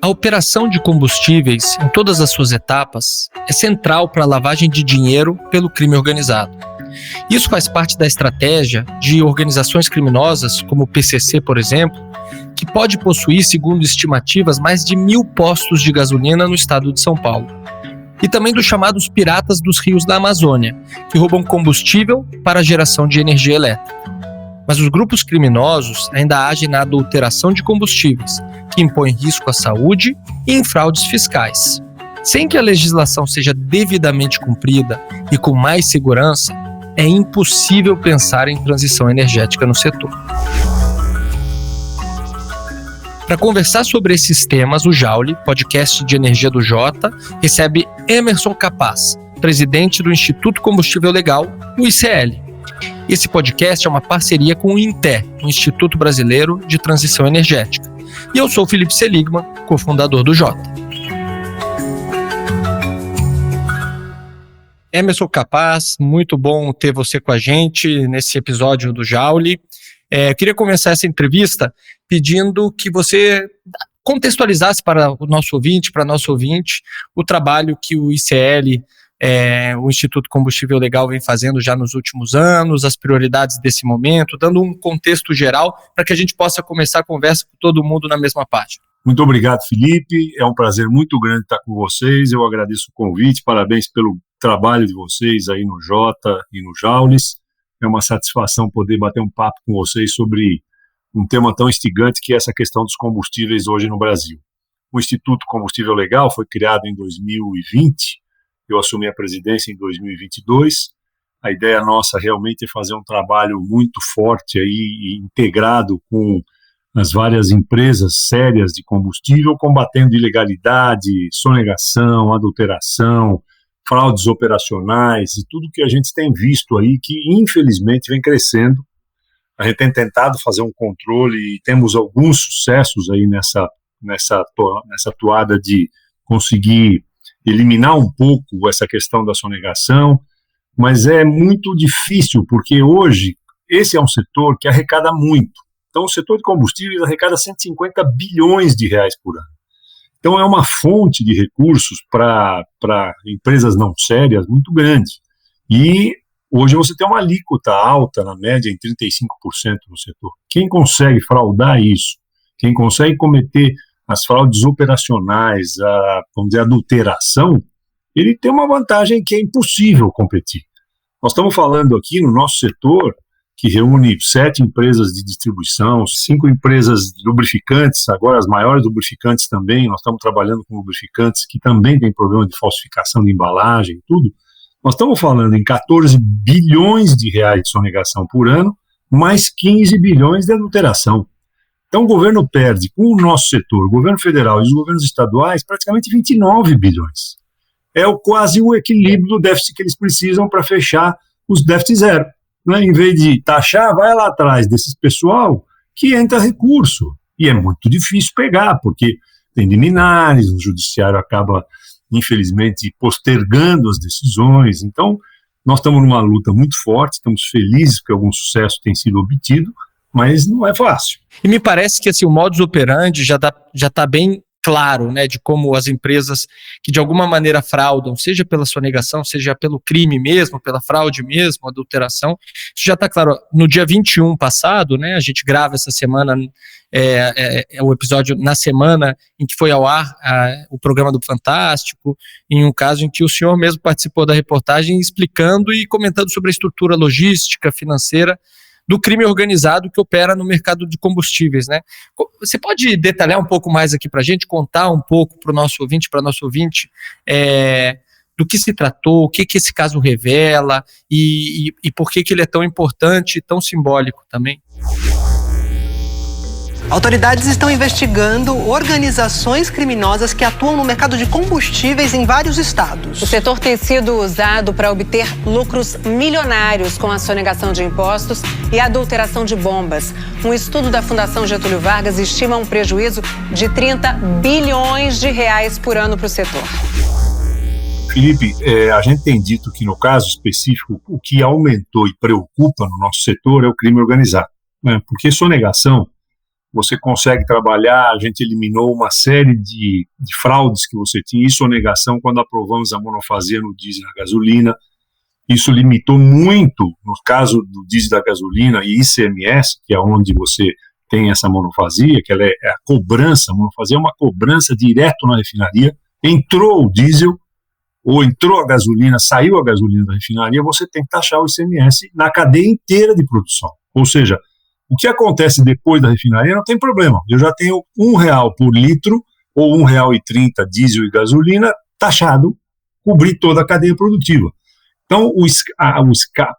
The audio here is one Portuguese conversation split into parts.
A operação de combustíveis, em todas as suas etapas, é central para a lavagem de dinheiro pelo crime organizado. Isso faz parte da estratégia de organizações criminosas, como o PCC, por exemplo, que pode possuir, segundo estimativas, mais de 1.000 postos de gasolina no estado de São Paulo. E também dos chamados piratas dos rios da Amazônia, que roubam combustível para a geração de energia elétrica. Mas os grupos criminosos ainda agem na adulteração de combustíveis, que impõem risco à saúde e em fraudes fiscais. Sem que a legislação seja devidamente cumprida e com mais segurança, é impossível pensar em transição energética no setor. Para conversar sobre esses temas, o Jauli, podcast de energia do Jota, recebe Emerson Capaz, presidente do Instituto Combustível Legal, o ICL. Esse podcast é uma parceria com o INTE, o Instituto Brasileiro de Transição Energética. E eu sou o Felipe Seligman, cofundador do Jota. Emerson Capaz, muito bom ter você com a gente nesse episódio do Jauli. Eu queria começar essa entrevista pedindo que você contextualizasse para o nosso ouvinte, para nosso ouvinte, o trabalho que o ICL, o Instituto Combustível Legal, vem fazendo já nos últimos anos, as prioridades desse momento, dando um contexto geral para que a gente possa começar a conversa com todo mundo na mesma página. Muito obrigado, Felipe. É um prazer muito grande estar com vocês. Eu agradeço o convite, parabéns pelo trabalho de vocês aí no Jota e no Jaules. É uma satisfação poder bater um papo com vocês sobre um tema tão instigante que é essa questão dos combustíveis hoje no Brasil. O Instituto Combustível Legal foi criado em 2020, eu assumi a presidência em 2022. A ideia nossa realmente é fazer um trabalho muito forte aí, integrado com as várias empresas sérias de combustível, combatendo ilegalidade, sonegação, adulteração, fraudes operacionais e tudo que a gente tem visto aí que infelizmente vem crescendo. A gente tem tentado fazer um controle e temos alguns sucessos aí nessa toada de conseguir eliminar um pouco essa questão da sonegação, mas é muito difícil porque hoje esse é um setor que arrecada muito. Então o setor de combustíveis arrecada 150 bilhões de reais por ano. Então é uma fonte de recursos para empresas não sérias muito grande. E hoje você tem uma alíquota alta, na média, em 35% no setor. Quem consegue fraudar isso, quem consegue cometer as fraudes operacionais, vamos dizer, a adulteração, ele tem uma vantagem que é impossível competir. Nós estamos falando aqui no nosso setor, que reúne 7 empresas de distribuição, 5 empresas de lubrificantes, agora as maiores lubrificantes também, nós estamos trabalhando com lubrificantes que também têm problema de falsificação de embalagem e tudo. Nós estamos falando em 14 bilhões de reais de sonegação por ano, mais 15 bilhões de adulteração. Então o governo perde, com o nosso setor, o governo federal e os governos estaduais, praticamente 29 bilhões. É quase o equilíbrio do déficit que eles precisam para fechar os déficits zero. Em vez de taxar, vai lá atrás desses pessoal que entra recurso. E é muito difícil pegar, porque tem liminares, o judiciário acaba, infelizmente, postergando as decisões. Então, nós estamos numa luta muito forte, estamos felizes porque algum sucesso tem sido obtido, mas não é fácil. E me parece que assim, o modus operandi já está bem claro, né, de como as empresas que de alguma maneira fraudam, seja pela sonegação, seja pelo crime mesmo, pela fraude mesmo, adulteração, isso já está claro. No dia 21 passado, né, a gente grava essa semana, o episódio na semana em que foi ao ar o programa do Fantástico, em um caso em que o senhor mesmo participou da reportagem explicando e comentando sobre a estrutura logística, financeira, do crime organizado que opera no mercado de combustíveis, né? Você pode detalhar um pouco mais aqui para a gente, contar um pouco para o nosso ouvinte, do que se tratou, o que esse caso revela e por que ele é tão importante e tão simbólico também? Autoridades estão investigando organizações criminosas que atuam no mercado de combustíveis em vários estados. O setor tem sido usado para obter lucros milionários com a sonegação de impostos e a adulteração de bombas. Um estudo da Fundação Getúlio Vargas estima um prejuízo de 30 bilhões de reais por ano para o setor. Felipe, a gente tem dito que no caso específico, o que aumentou e preocupa no nosso setor é o crime organizado, né? Porque sonegação você consegue trabalhar, a gente eliminou uma série de fraudes que você tinha, e sonegação, quando aprovamos a monofasia no diesel e na gasolina. Isso limitou muito, no caso do diesel da gasolina e ICMS, que é onde você tem essa monofasia, que ela é a cobrança, a monofasia é uma cobrança direto na refinaria, entrou o diesel, ou entrou a gasolina, saiu a gasolina da refinaria, você tem que taxar o ICMS na cadeia inteira de produção. Ou seja, o que acontece depois da refinaria não tem problema, eu já tenho R$1 por litro, ou R$1,30 diesel e gasolina, taxado, cobrir toda a cadeia produtiva. Então,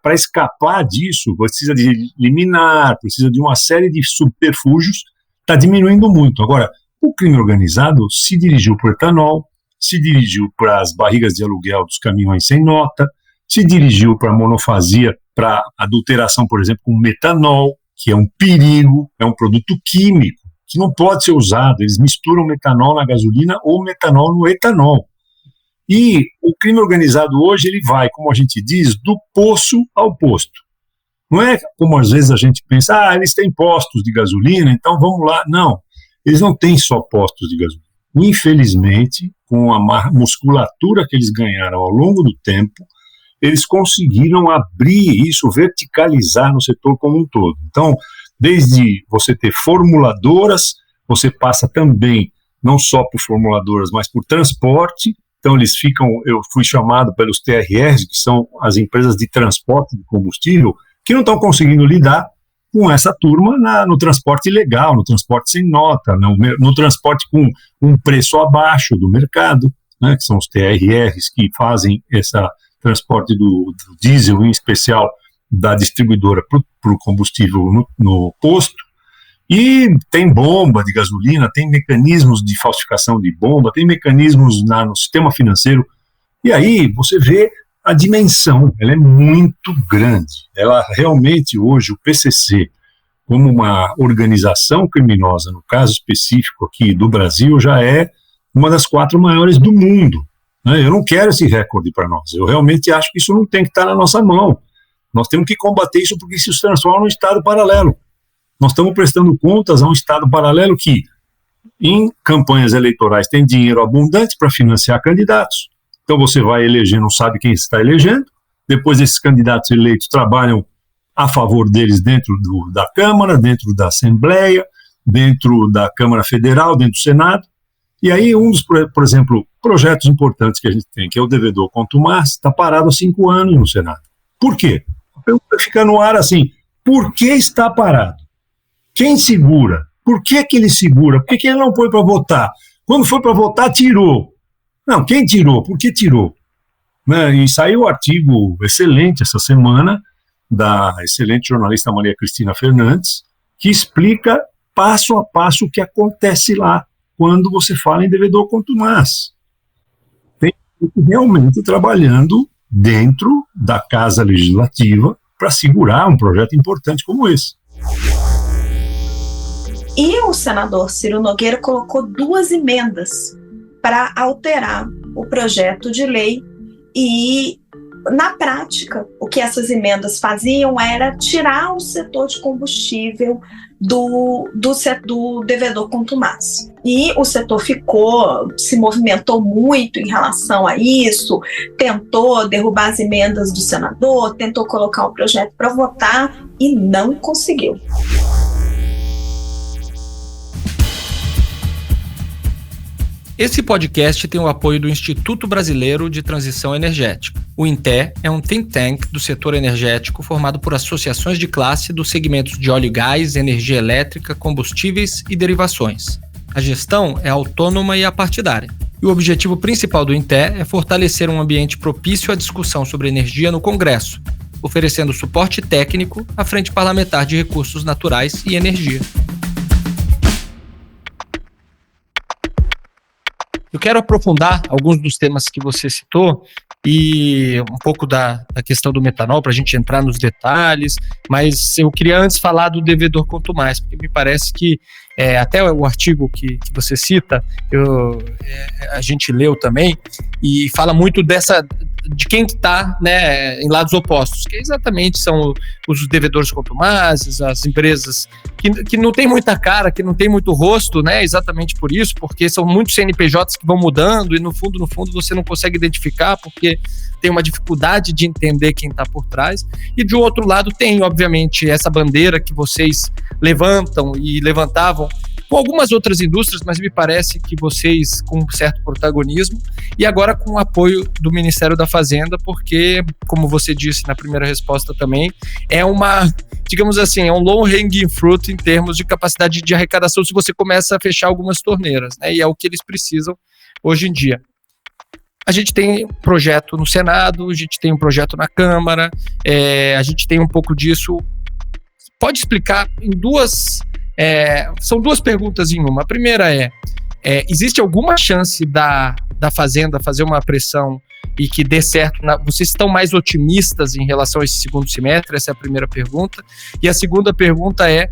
para escapar disso, precisa de liminar, precisa de uma série de subterfúgios, está diminuindo muito. Agora, o crime organizado se dirigiu para o etanol, se dirigiu para as barrigas de aluguel dos caminhões sem nota, se dirigiu para a monofasia, para adulteração, por exemplo, com metanol, que é um perigo, é um produto químico, que não pode ser usado. Eles misturam metanol na gasolina ou metanol no etanol. E o crime organizado hoje, ele vai, como a gente diz, do poço ao posto. Não é como às vezes a gente pensa, eles têm postos de gasolina, então vamos lá. Não, eles não têm só postos de gasolina. Infelizmente, com a musculatura que eles ganharam ao longo do tempo, eles conseguiram abrir isso, verticalizar no setor como um todo. Então, desde você ter formuladoras, você passa também, não só por formuladoras, mas por transporte. Então, eu fui chamado pelos TRRs, que são as empresas de transporte de combustível, que não estão conseguindo lidar com essa turma no transporte ilegal, no transporte sem nota, no transporte com um preço abaixo do mercado, né, que são os TRRs que fazem esse transporte do diesel, em especial da distribuidora para o combustível no posto. E tem bomba de gasolina, tem mecanismos de falsificação de bomba, tem mecanismos no sistema financeiro, e aí você vê a dimensão, ela é muito grande. Ela realmente hoje, o PCC, como uma organização criminosa, no caso específico aqui do Brasil, já é uma das 4 maiores do mundo, né? Eu não quero esse recorde para nós, eu realmente acho que isso não tem que estar na nossa mão. Nós temos que combater isso porque isso se transforma num Estado paralelo. Nós estamos prestando contas a um Estado paralelo que, em campanhas eleitorais, tem dinheiro abundante para financiar candidatos. Então você vai eleger, não sabe quem está elegendo, depois esses candidatos eleitos trabalham a favor deles dentro da Câmara, dentro da Assembleia, dentro da Câmara Federal, dentro do Senado. E aí por exemplo, projetos importantes que a gente tem, que é o devedor contumaz, está parado há 5 anos no Senado. Por quê? A pergunta fica no ar assim, por que está parado? Quem segura? Por que ele segura? Por que ele não põe para votar? Quando foi para votar, tirou. Não, quem tirou? Por que tirou? Né? E saiu um artigo excelente essa semana, da excelente jornalista Maria Cristina Fernandes, que explica passo a passo o que acontece lá, quando você fala em devedor contumaz. Tem realmente trabalhando dentro da Casa Legislativa para segurar um projeto importante como esse. E o senador Ciro Nogueira colocou 2 emendas para alterar o projeto de lei e, na prática, o que essas emendas faziam era tirar o setor de combustível do devedor contumaz. E o setor se movimentou muito em relação a isso, tentou derrubar as emendas do senador, tentou colocar um projeto para votar e não conseguiu. Esse podcast tem o apoio do Instituto Brasileiro de Transição Energética. O INTE é um think tank do setor energético formado por associações de classe dos segmentos de óleo e gás, energia elétrica, combustíveis e derivações. A gestão é autônoma e apartidária. E o objetivo principal do INTE é fortalecer um ambiente propício à discussão sobre energia no Congresso, oferecendo suporte técnico à Frente Parlamentar de Recursos Naturais e Energia. Eu quero aprofundar alguns dos temas que você citou e um pouco da questão do metanol para a gente entrar nos detalhes, mas eu queria antes falar do devedor contumaz, porque me parece que até o artigo que você cita, a gente leu também, e fala muito de quem está, né, em lados opostos, que exatamente são os devedores contumazes, as empresas que não tem muita cara, que não tem muito rosto, né, exatamente por isso, porque são muitos CNPJs que vão mudando e no fundo você não consegue identificar porque tem uma dificuldade de entender quem está por trás. E de outro lado tem, obviamente, essa bandeira que vocês levantam e levantavam com algumas outras indústrias, mas me parece que vocês com um certo protagonismo e agora com o apoio do Ministério da Fazenda, porque, como você disse na primeira resposta também, é uma, digamos assim, é um low-hanging fruit em termos de capacidade de arrecadação se você começa a fechar algumas torneiras, né? E é o que eles precisam hoje em dia. A gente tem projeto no Senado, a gente tem um projeto na Câmara, a gente tem um pouco disso. Pode explicar em são duas perguntas em uma. A primeira existe alguma chance da Fazenda fazer uma pressão e que dê certo? Vocês estão mais otimistas em relação a esse segundo semestre? Essa é a primeira pergunta. E a segunda pergunta é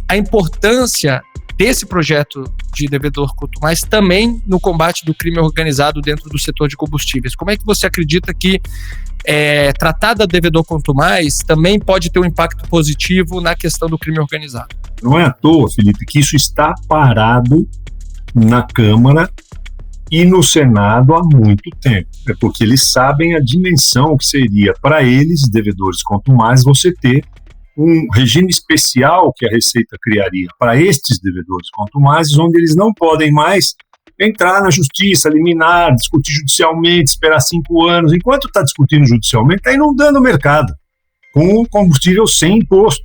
a importância desse projeto de devedor contumaz também no combate do crime organizado dentro do setor de combustíveis. Como é que você acredita que tratar da devedor contumaz também pode ter um impacto positivo na questão do crime organizado? Não é à toa, Felipe, que isso está parado na Câmara e no Senado há muito tempo. É porque eles sabem a dimensão que seria para eles, devedores contumazes, você ter um regime especial que a Receita criaria para estes devedores contumazes, onde eles não podem mais entrar na justiça, liminar, discutir judicialmente, esperar 5 anos. Enquanto está discutindo judicialmente, está inundando o mercado com combustível sem imposto.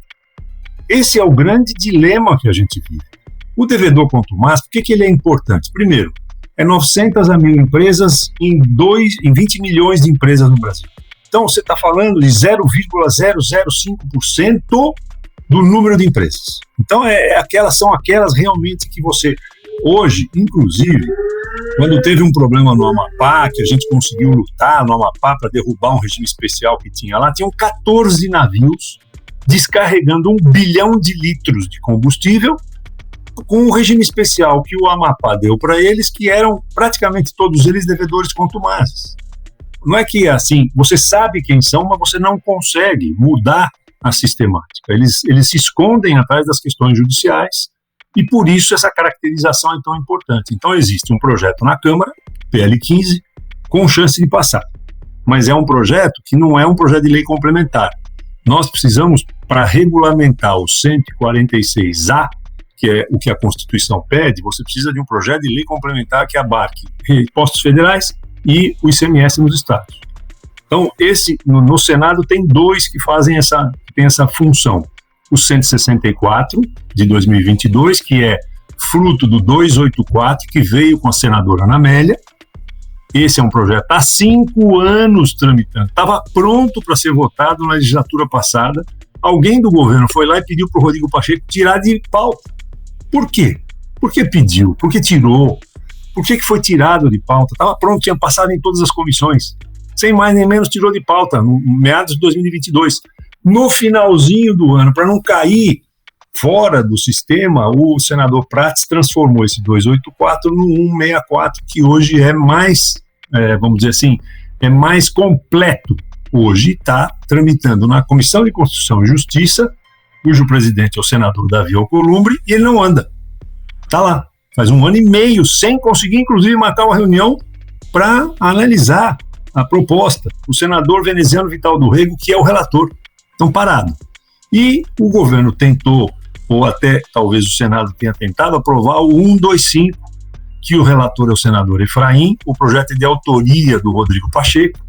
Esse é o grande dilema que a gente vive. O devedor contumaz, por que ele é importante? Primeiro, 900 a 1.000 empresas em 20 milhões de empresas no Brasil. Então, você está falando de 0,005% do número de empresas. Então, são aquelas realmente que você... Hoje, inclusive, quando teve um problema no Amapá, que a gente conseguiu lutar no Amapá para derrubar um regime especial que tinha lá, tinham 14 navios descarregando 1 bilhão de litros de combustível com um regime especial que o Amapá deu para eles, que eram praticamente todos eles devedores contumazes. Não é que assim, você sabe quem são, mas você não consegue mudar a sistemática. Eles se escondem atrás das questões judiciais e por isso essa caracterização é tão importante. Então existe um projeto na Câmara, PL 15, com chance de passar. Mas é um projeto que não é um projeto de lei complementar. Nós precisamos, para regulamentar o 146A, que é o que a Constituição pede, você precisa de um projeto de lei complementar que abarque impostos federais e o ICMS nos estados. Então, no Senado tem 2 que tem essa função. O 164 de 2022, que é fruto do 284, que veio com a senadora Ana Amélia. Esse é um projeto há 5 anos tramitando. Estava pronto para ser votado na legislatura passada. Alguém do governo foi lá e pediu para o Rodrigo Pacheco tirar de pauta. Por quê? Por que pediu? Por que tirou? Por que foi tirado de pauta? Estava pronto, tinha passado em todas as comissões. Sem mais nem menos, tirou de pauta, no meados de 2022. No finalzinho do ano, para não cair fora do sistema, o senador Prats transformou esse 284 no 164, que hoje é mais, vamos dizer assim, é mais completo. Hoje está tramitando na Comissão de Constituição e Justiça, cujo presidente é o senador Davi Alcolumbre, e ele não anda. Está lá. Faz 1 ano e meio, sem conseguir, inclusive, marcar uma reunião para analisar a proposta. O senador veneziano Vital do Rego, que é o relator, estão parados. E o governo tentou, ou até talvez o Senado tenha tentado, aprovar o 125, que o relator é o senador Efraim, o projeto é de autoria do Rodrigo Pacheco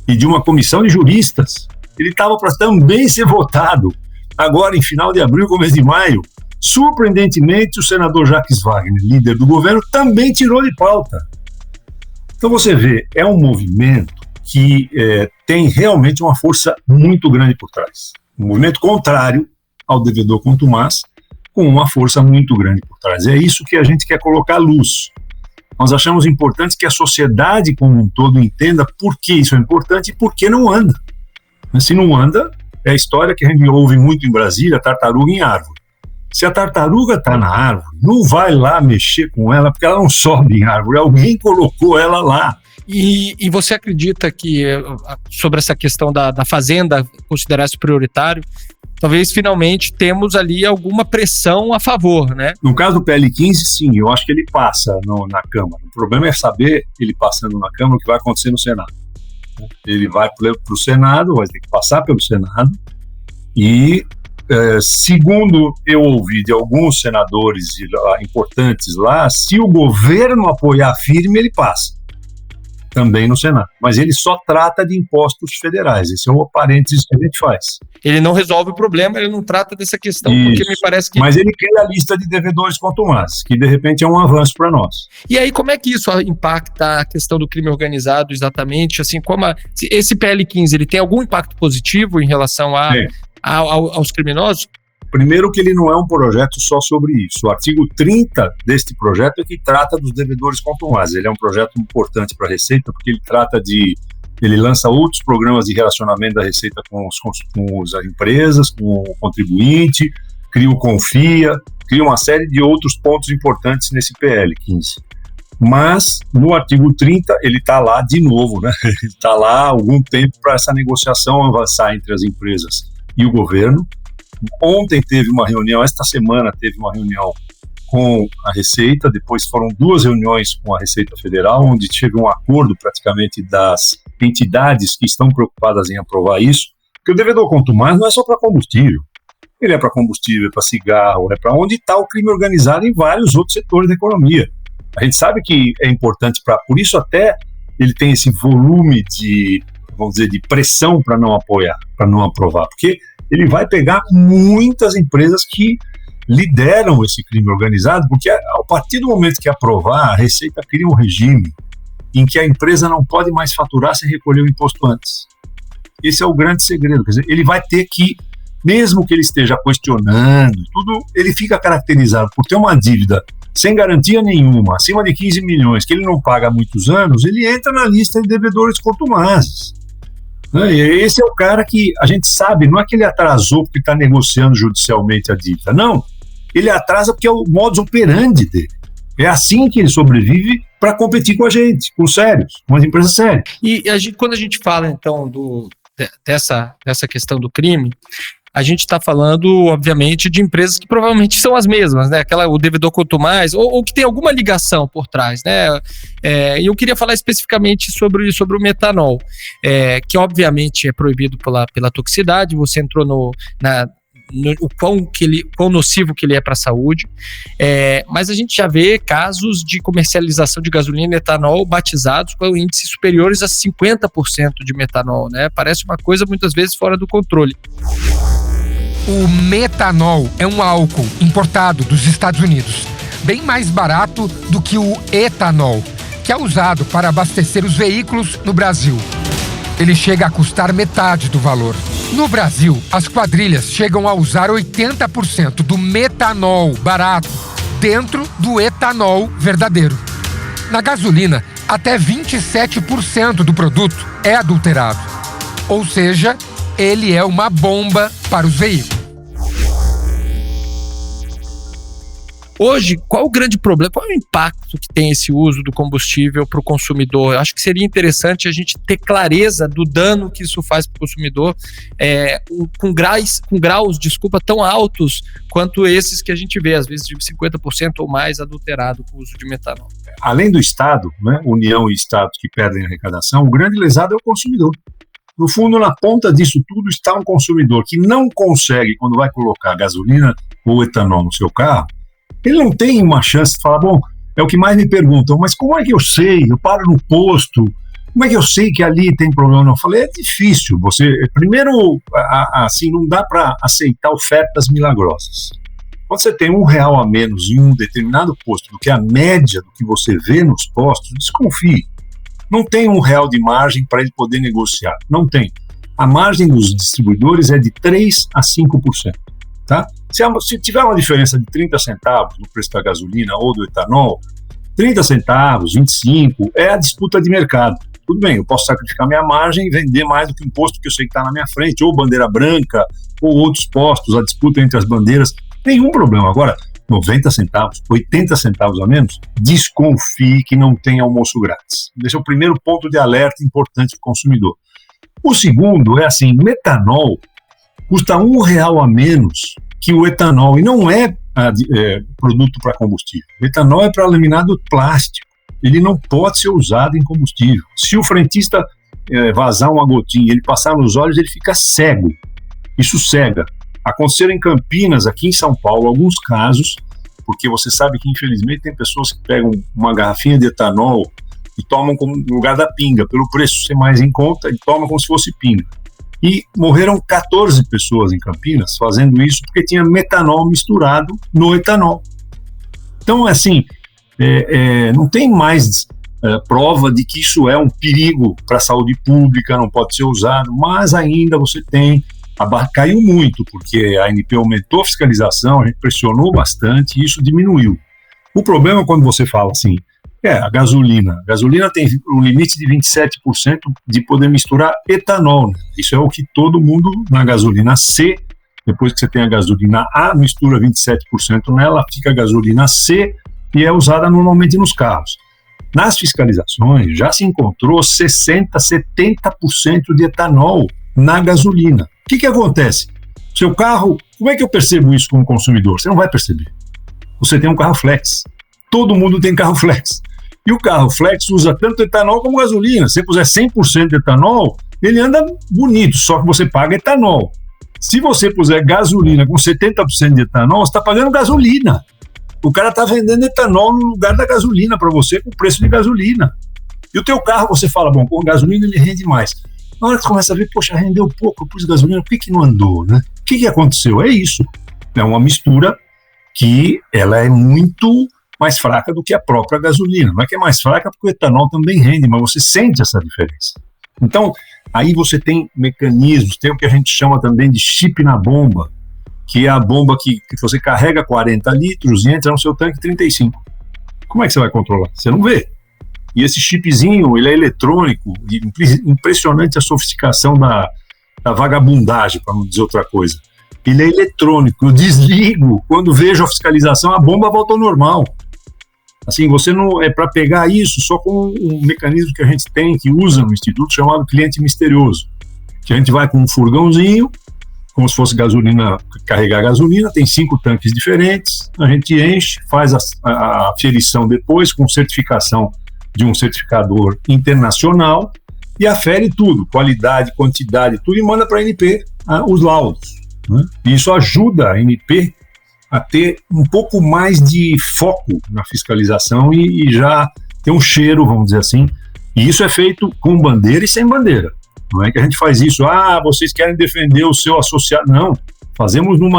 e de uma comissão de juristas. Ele estava para também ser votado agora em final de abril, começo de maio. Surpreendentemente, o senador Jacques Wagner, líder do governo, também tirou de pauta. Então você vê, é um movimento que tem realmente uma força muito grande por trás. Um movimento contrário ao devedor contumaz, com uma força muito grande por trás. É isso que a gente quer colocar à luz. Nós achamos importante que a sociedade como um todo entenda por que isso é importante e por que não anda. Mas se não anda, é a história que a gente ouve muito em Brasília, tartaruga em árvore. Se a tartaruga está na árvore, não vai lá mexer com ela, porque ela não sobe em árvore, alguém colocou ela lá. E você acredita que, sobre essa questão da fazenda considerar isso prioritário, talvez finalmente temos ali alguma pressão a favor, né? No caso do PL 15, sim, eu acho que ele passa na Câmara. O problema é saber, ele passando na Câmara, o que vai acontecer no Senado. Ele vai para o Senado, vai ter que passar pelo Senado, e segundo eu ouvi de alguns senadores importantes lá, se o governo apoiar firme, ele passa também no Senado. Mas ele só trata de impostos federais. Esse é o parênteses que a gente faz. Ele não resolve o problema, ele não trata dessa questão, Isso. Porque me parece que... Mas ele cria a lista de devedores contumazes, que de repente é um avanço para nós. E aí, como é que isso impacta a questão do crime organizado exatamente? Assim, esse PL 15, ele tem algum impacto positivo em relação aos criminosos? Primeiro que ele não é um projeto só sobre isso. O artigo 30 deste projeto é que trata dos devedores contumazes. Ele é um projeto importante para a Receita, porque ele lança outros programas de relacionamento da Receita com as empresas, com o contribuinte, cria o Confia, cria uma série de outros pontos importantes nesse PL 15. Mas, no artigo 30, ele está lá de novo, né? Ele está lá há algum tempo para essa negociação avançar entre as empresas e o governo. Ontem teve uma reunião, esta semana teve uma reunião com a Receita, depois foram 2 reuniões com a Receita Federal, onde teve um acordo praticamente das entidades que estão preocupadas em aprovar isso, porque o devedor contumaz não é só para combustível, ele é para combustível, é para cigarro, é para onde está o crime organizado em vários outros setores da economia. A gente sabe que é importante por isso até ele tem esse volume de, vamos dizer, de pressão para não apoiar, para não aprovar, porque ele vai pegar muitas empresas que lideram esse crime organizado, porque a partir do momento que aprovar, a Receita cria um regime em que a empresa não pode mais faturar sem recolher o imposto antes. Esse é o grande segredo, quer dizer, ele vai ter que, mesmo que ele esteja questionando, tudo, ele fica caracterizado por ter uma dívida sem garantia nenhuma, acima de 15 milhões, que ele não paga há muitos anos, ele entra na lista de devedores contumazes. Esse é o cara que a gente sabe, não é que ele atrasou porque está negociando judicialmente a dívida, não, ele atrasa porque é o modus operandi dele, é assim que ele sobrevive para competir com a gente, com as empresas sérias. E quando a gente fala então dessa questão do crime, a gente está falando, obviamente, de empresas que provavelmente são as mesmas, né? O devedor contumaz, ou que tem alguma ligação por trás, né? E eu queria falar especificamente sobre o metanol, que obviamente é proibido pela toxicidade. Você entrou no quão nocivo que ele é para a saúde, mas a gente já vê casos de comercialização de gasolina e etanol batizados com índices superiores a 50% de metanol, né? Parece uma coisa muitas vezes fora do controle. O metanol é um álcool importado dos Estados Unidos, bem mais barato do que o etanol, que é usado para abastecer os veículos no Brasil. Ele chega a custar metade do valor. No Brasil, as quadrilhas chegam a usar 80% do metanol barato dentro do etanol verdadeiro. Na gasolina, até 27% do produto é adulterado. Ou seja, ele é uma bomba para os veículos. Hoje, qual o grande problema, qual é o impacto que tem esse uso do combustível para o consumidor? Eu acho que seria interessante a gente ter clareza do dano que isso faz para o consumidor, com graus tão altos quanto esses que a gente vê, às vezes de 50% ou mais adulterado com o uso de metanol. Além do Estado, né, União e Estados que perdem a arrecadação, o grande lesado é o consumidor. No fundo, na ponta disso tudo está um consumidor que não consegue, quando vai colocar gasolina ou etanol no seu carro, ele não tem uma chance de falar, bom, é o que mais me perguntam, mas como é que eu sei? Eu paro no posto, como é que eu sei que ali tem problema? Não, eu falei, é difícil. Primeiro, assim, não dá para aceitar ofertas milagrosas. Quando você tem R$1 a menos em um determinado posto do que a média do que você vê nos postos, desconfie. Não tem R$1 de margem para ele poder negociar. Não tem. A margem dos distribuidores é de 3% a 5%. Tá? Se tiver uma diferença de 30 centavos no preço da gasolina ou do etanol, 30 centavos, 25, é a disputa de mercado. Tudo bem, eu posso sacrificar minha margem e vender mais do que um posto que eu sei que está na minha frente, ou bandeira branca, ou outros postos, a disputa entre as bandeiras Nenhum problema. Agora, 90 centavos, 80 centavos a menos, desconfie que não tem almoço grátis. Esse é o primeiro ponto de alerta importante para o consumidor. O segundo é assim, metanol custa R$1 a menos que o etanol, e não é produto para combustível. O etanol é para laminado plástico, ele não pode ser usado em combustível. Se o frentista vazar uma gotinha, ele passar nos olhos, ele fica cego. Isso cega. Aconteceram em Campinas, aqui em São Paulo, alguns casos, porque você sabe que infelizmente tem pessoas que pegam uma garrafinha de etanol e tomam no lugar da pinga, pelo preço ser mais em conta, e tomam como se fosse pinga. E morreram 14 pessoas em Campinas fazendo isso porque tinha metanol misturado no etanol. Então, assim, não tem mais prova de que isso é um perigo para a saúde pública, não pode ser usado, mas ainda você tem, caiu muito, porque a ANP aumentou a fiscalização, a gente pressionou bastante e isso diminuiu. O problema é quando você fala assim, a gasolina tem um limite de 27% de poder misturar etanol, né? Isso é o que todo mundo na gasolina C, depois que você tem a gasolina A, mistura 27% nela, fica a gasolina C e é usada normalmente nos carros. Nas fiscalizações já se encontrou 60%, 70% de etanol na gasolina. O que acontece? Seu carro, como é que eu percebo isso como consumidor? Você não vai perceber. Você tem um carro flex. Todo mundo tem carro flex. E o carro flex usa tanto etanol como gasolina. Se você puser 100% de etanol, ele anda bonito, só que você paga etanol. Se você puser gasolina com 70% de etanol, você está pagando gasolina. O cara está vendendo etanol no lugar da gasolina para você com preço de gasolina. E o teu carro, você fala, bom, com gasolina ele rende mais. Na hora que você começa a ver, poxa, rendeu pouco, eu pus gasolina, por que não andou, né? O que aconteceu? É isso. É uma mistura que ela é muito mais fraca do que a própria gasolina. Não é que é mais fraca porque o etanol também rende, mas você sente essa diferença. Então, aí você tem mecanismos, tem o que a gente chama também de chip na bomba, que é a bomba que você carrega 40 litros e entra no seu tanque 35. Como é que você vai controlar? Você não vê. E esse chipzinho, ele é eletrônico, impressionante a sofisticação da vagabundagem, para não dizer outra coisa. Ele é eletrônico, eu desligo, quando vejo a fiscalização, a bomba volta ao normal. Assim, você não é para pegar isso só com um mecanismo que a gente tem, que usa no Instituto, chamado cliente misterioso. Que a gente vai com um furgãozinho, como se fosse gasolina, carregar gasolina, tem 5 tanques diferentes, a gente enche, faz a aferição depois com certificação de um certificador internacional e afere tudo, qualidade, quantidade, tudo, e manda para a ANP os laudos, né? E isso ajuda a ANP a ter um pouco mais de foco na fiscalização e já ter um cheiro, vamos dizer assim, e isso é feito com bandeira e sem bandeira. Não é que a gente faz isso, vocês querem defender o seu associado. Não, fazemos num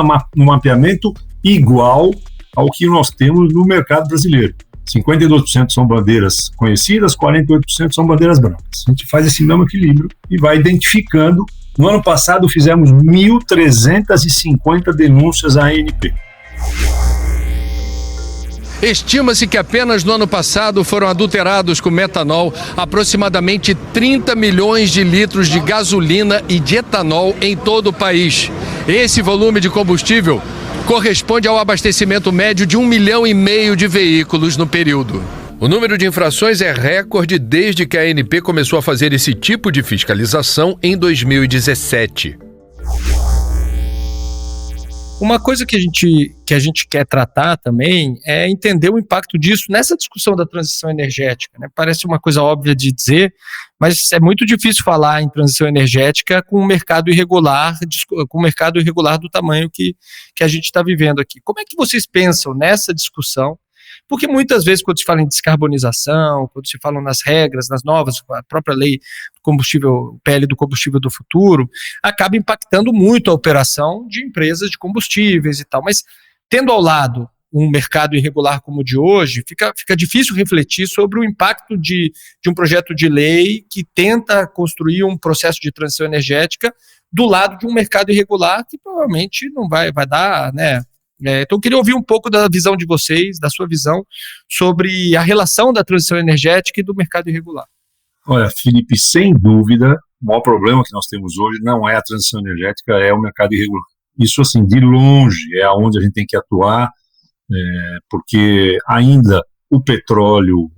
mapeamento igual ao que nós temos no mercado brasileiro. 52% são bandeiras conhecidas, 48% são bandeiras brancas. A gente faz esse mesmo equilíbrio e vai identificando. No ano passado fizemos 1.350 denúncias à ANP. Estima-se que apenas no ano passado foram adulterados com metanol aproximadamente 30 milhões de litros de gasolina e de etanol em todo o país. Esse volume de combustível corresponde ao abastecimento médio de 1,5 milhão de veículos no período. O número de infrações é recorde desde que a ANP começou a fazer esse tipo de fiscalização em 2017. Uma coisa que a gente quer tratar também é entender o impacto disso nessa discussão da transição energética, né? Parece uma coisa óbvia de dizer, mas é muito difícil falar em transição energética com um mercado irregular do tamanho que a gente está vivendo aqui. Como é que vocês pensam nessa discussão? Porque muitas vezes, quando se fala em descarbonização, quando se fala nas regras, nas novas, a própria lei do combustível, PL do combustível do futuro, acaba impactando muito a operação de empresas de combustíveis e tal. Mas, tendo ao lado um mercado irregular como o de hoje, fica difícil refletir sobre o impacto de um projeto de lei que tenta construir um processo de transição energética do lado de um mercado irregular que provavelmente não vai dar, né? Então eu queria ouvir um pouco da visão de vocês, da sua visão, sobre a relação da transição energética e do mercado irregular. Olha, Felipe, sem dúvida, o maior problema que nós temos hoje não é a transição energética, é o mercado irregular. Isso, assim, de longe é aonde a gente tem que atuar, porque ainda o petróleo,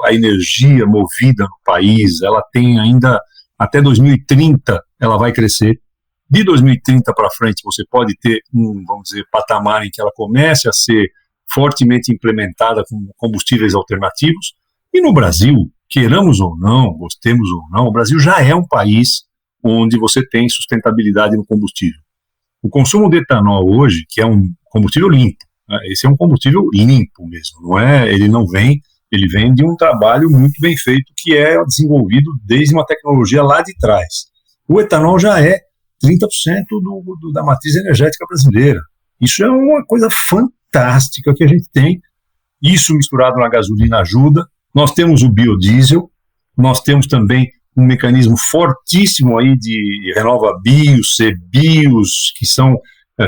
a energia movida no país, ela tem ainda, até 2030, ela vai crescer. De 2030 para frente, você pode ter vamos dizer, patamar em que ela comece a ser fortemente implementada com combustíveis alternativos. E no Brasil, queiramos ou não, gostemos ou não, o Brasil já é um país onde você tem sustentabilidade no combustível. O consumo de etanol hoje, que é um combustível limpo, né, esse é um combustível limpo mesmo, não é? Ele vem de um trabalho muito bem feito que é desenvolvido desde uma tecnologia lá de trás. O etanol já é 30% da matriz energética brasileira. Isso é uma coisa fantástica que a gente tem. Isso misturado na gasolina ajuda. Nós temos o biodiesel, nós temos também um mecanismo fortíssimo aí de RenovaBios, CBios, que são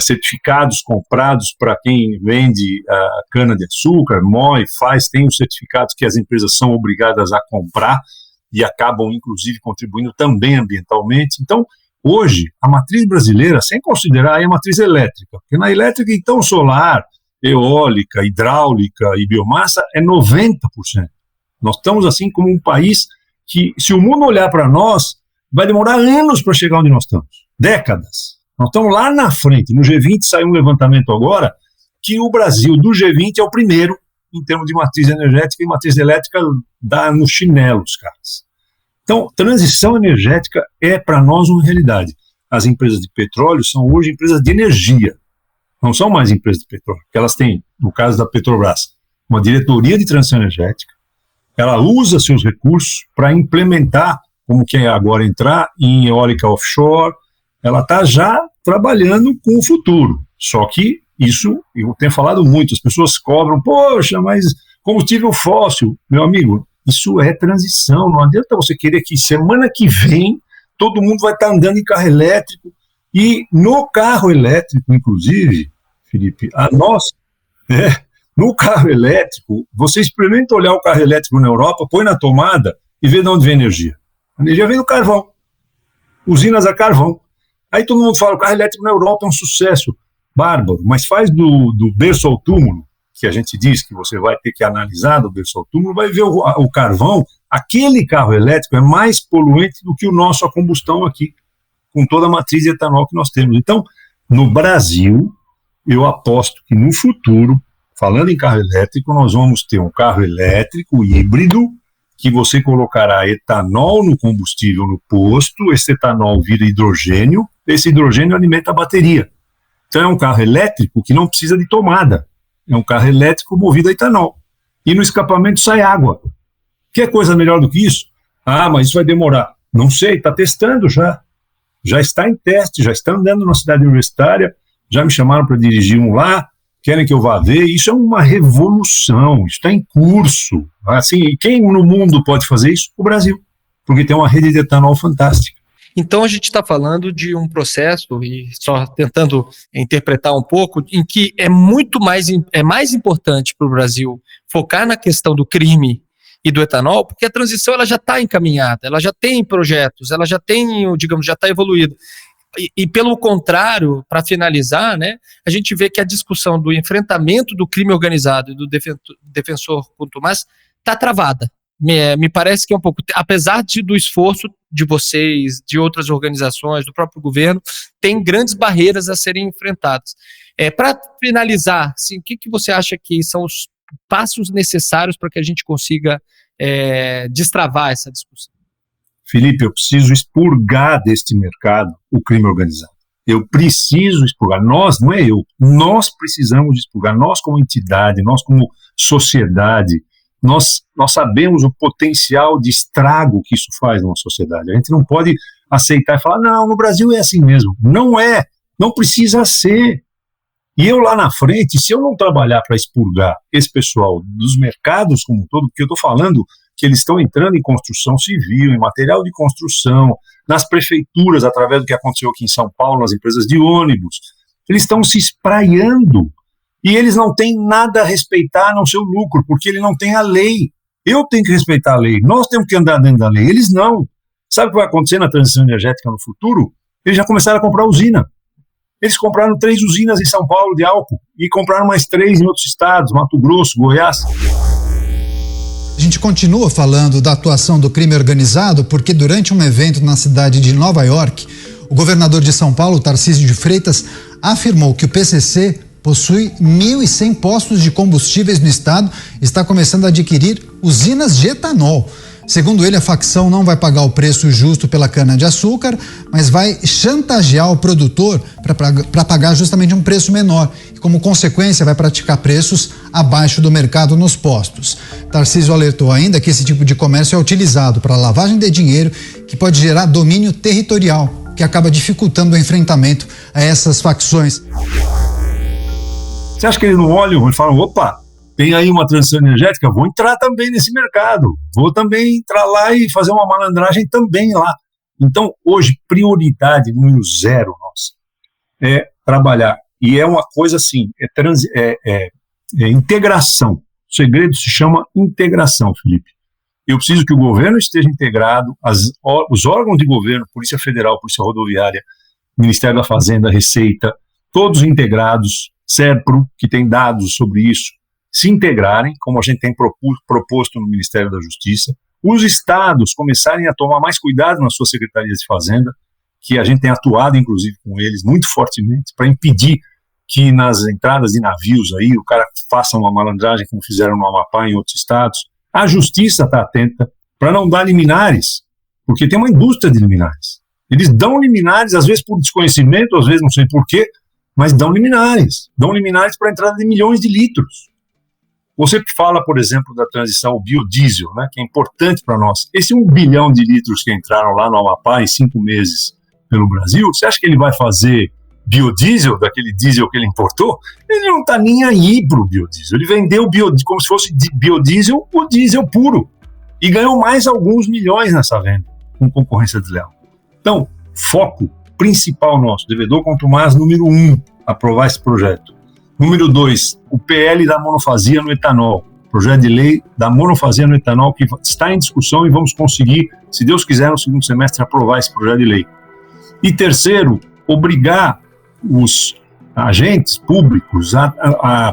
certificados comprados para quem vende cana-de-açúcar, moe, tem os certificados que as empresas são obrigadas a comprar e acabam, inclusive, contribuindo também ambientalmente. Então, hoje, a matriz brasileira, sem considerar aí a matriz elétrica, porque na elétrica, então, solar, eólica, hidráulica e biomassa é 90%. Nós estamos, assim, como um país que, se o mundo olhar para nós, vai demorar anos para chegar onde nós estamos. Décadas. Nós estamos lá na frente. No G20 saiu um levantamento agora que o Brasil, do G20, é o primeiro em termos de matriz energética, e matriz elétrica dá no chinelo os caras. Então, transição energética é para nós uma realidade. As empresas de petróleo são hoje empresas de energia, não são mais empresas de petróleo, porque elas têm, no caso da Petrobras, uma diretoria de transição energética, ela usa seus recursos para implementar, como que é agora entrar em eólica offshore, ela está já trabalhando com o futuro, só que isso, eu tenho falado muito, as pessoas cobram, poxa, mas combustível fóssil, meu amigo, isso é transição, não adianta você querer que semana que vem todo mundo vai estar andando em carro elétrico, e no carro elétrico, inclusive, Felipe, no carro elétrico, você experimenta olhar o carro elétrico na Europa, põe na tomada e vê de onde vem a energia. A energia vem do carvão, usinas a carvão. Aí todo mundo fala, o carro elétrico na Europa é um sucesso, bárbaro, mas faz do berço ao túmulo, que a gente diz que você vai ter que analisar do berço ao túmulo, vai ver o carvão, aquele carro elétrico é mais poluente do que o nosso a combustão aqui, com toda a matriz de etanol que nós temos. Então, no Brasil, eu aposto que no futuro, falando em carro elétrico, nós vamos ter um carro elétrico híbrido, que você colocará etanol no combustível no posto, esse etanol vira hidrogênio, esse hidrogênio alimenta a bateria. Então é um carro elétrico que não precisa de tomada, é um carro elétrico movido a etanol. E no escapamento sai água. Quer coisa melhor do que isso? Ah, mas isso vai demorar. Não sei, está testando já. Já está em teste, já está andando na cidade universitária, já me chamaram para dirigir um lá, querem que eu vá ver. Isso é uma revolução, isso está em curso. Assim, quem no mundo pode fazer isso? O Brasil, porque tem uma rede de etanol fantástica. Então a gente está falando de um processo, e só tentando interpretar um pouco, em que é mais importante para o Brasil focar na questão do crime e do etanol, porque a transição ela já está encaminhada, ela já tem projetos, ela já tem, digamos, já está evoluída. E pelo contrário, para finalizar, né, a gente vê que a discussão do enfrentamento do crime organizado e do defensor contumaz está travada. Me parece que é um pouco, apesar do esforço de vocês, de outras organizações, do próprio governo, tem grandes barreiras a serem enfrentadas. Para finalizar, assim, o que você acha que são os passos necessários para que a gente consiga destravar essa discussão? Felipe, eu preciso expurgar deste mercado o crime organizado. Eu preciso expurgar. Nós, não é eu, nós precisamos expurgar. Nós como entidade, nós como sociedade, nós sabemos o potencial de estrago que isso faz numa sociedade. A gente não pode aceitar e falar, não, no Brasil é assim mesmo. Não é, não precisa ser. E eu lá na frente, se eu não trabalhar para expurgar esse pessoal dos mercados como um todo, porque eu estou falando que eles estão entrando em construção civil, em material de construção, nas prefeituras, através do que aconteceu aqui em São Paulo, nas empresas de ônibus, eles estão se espraiando. E eles não têm nada a respeitar a não ser o lucro, porque ele não tem a lei. Eu tenho que respeitar a lei, nós temos que andar dentro da lei, eles não. Sabe o que vai acontecer na transição energética no futuro? Eles já começaram a comprar usina. Eles compraram 3 usinas em São Paulo de álcool e compraram mais 3 em outros estados, Mato Grosso, Goiás. A gente continua falando da atuação do crime organizado porque durante um evento na cidade de Nova York, o governador de São Paulo, Tarcísio de Freitas, afirmou que o PCC possui 1.100 postos de combustíveis no estado e está começando a adquirir usinas de etanol. Segundo ele, a facção não vai pagar o preço justo pela cana-de-açúcar, mas vai chantagear o produtor para pagar justamente um preço menor e, como consequência, vai praticar preços abaixo do mercado nos postos. Tarcísio alertou ainda que esse tipo de comércio é utilizado para lavagem de dinheiro, que pode gerar domínio territorial, que acaba dificultando o enfrentamento a essas facções. Você acha que eles não olham e falam, opa, tem aí uma transição energética, vou entrar também nesse mercado, vou também entrar lá e fazer uma malandragem também lá. Então, hoje, prioridade número 0 nossa é trabalhar. E é uma coisa assim, é integração. O segredo se chama integração, Felipe. Eu preciso que o governo esteja integrado, os órgãos de governo, Polícia Federal, Polícia Rodoviária, Ministério da Fazenda, Receita, todos integrados, SERPRO, que tem dados sobre isso, se integrarem, como a gente tem proposto no Ministério da Justiça, os estados começarem a tomar mais cuidado nas suas secretarias de Fazenda, que a gente tem atuado, inclusive, com eles muito fortemente, para impedir que nas entradas de navios aí o cara faça uma malandragem como fizeram no Amapá e em outros estados. A Justiça está atenta para não dar liminares, porque tem uma indústria de liminares. Eles dão liminares, às vezes por desconhecimento, às vezes não sei por quê, mas dão liminares para a entrada de milhões de litros. Você fala, por exemplo, da transição ao biodiesel, né, que é importante para nós. Esse 1 bilhão de litros que entraram lá no Amapá em 5 meses pelo Brasil, você acha que ele vai fazer biodiesel, daquele diesel que ele importou? Ele não está nem aí para o biodiesel. Ele vendeu biodiesel como se fosse biodiesel, o diesel puro. E ganhou mais alguns milhões nessa venda, com concorrência desleal. Então, foco principal nosso, devedor com Tomás, número 1, aprovar esse projeto. Número 2, o PL da monofasia no etanol, projeto de lei da monofasia no etanol que está em discussão e vamos conseguir, se Deus quiser, no segundo semestre aprovar esse projeto de lei. E terceiro, obrigar os agentes públicos a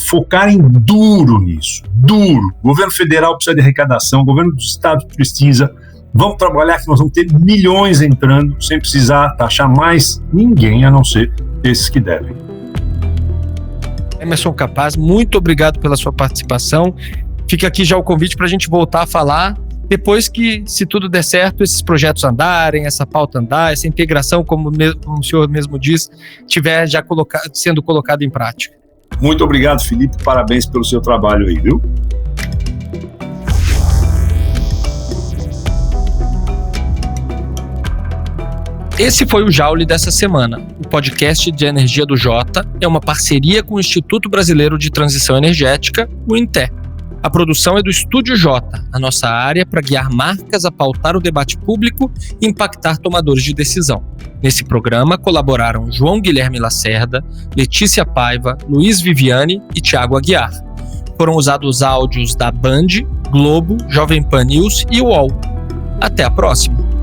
focarem duro nisso, duro. O governo federal precisa de arrecadação, o governo dos estados precisa. Vamos trabalhar que nós vamos ter milhões entrando sem precisar taxar mais ninguém, a não ser esses que devem. Emerson Capaz, muito obrigado pela sua participação. Fica aqui já o convite para a gente voltar a falar depois que, se tudo der certo, esses projetos andarem, essa pauta andar, essa integração, como o senhor mesmo diz, estiver já sendo colocado em prática. Muito obrigado, Felipe. Parabéns pelo seu trabalho aí, viu? Esse foi o Jaule dessa semana. O podcast de energia do Jota é uma parceria com o Instituto Brasileiro de Transição Energética, o INTE. A produção é do Estúdio Jota, a nossa área para guiar marcas a pautar o debate público e impactar tomadores de decisão. Nesse programa colaboraram João Guilherme Lacerda, Letícia Paiva, Luiz Viviane e Tiago Aguiar. Foram usados áudios da Band, Globo, Jovem Pan News e UOL. Até a próxima!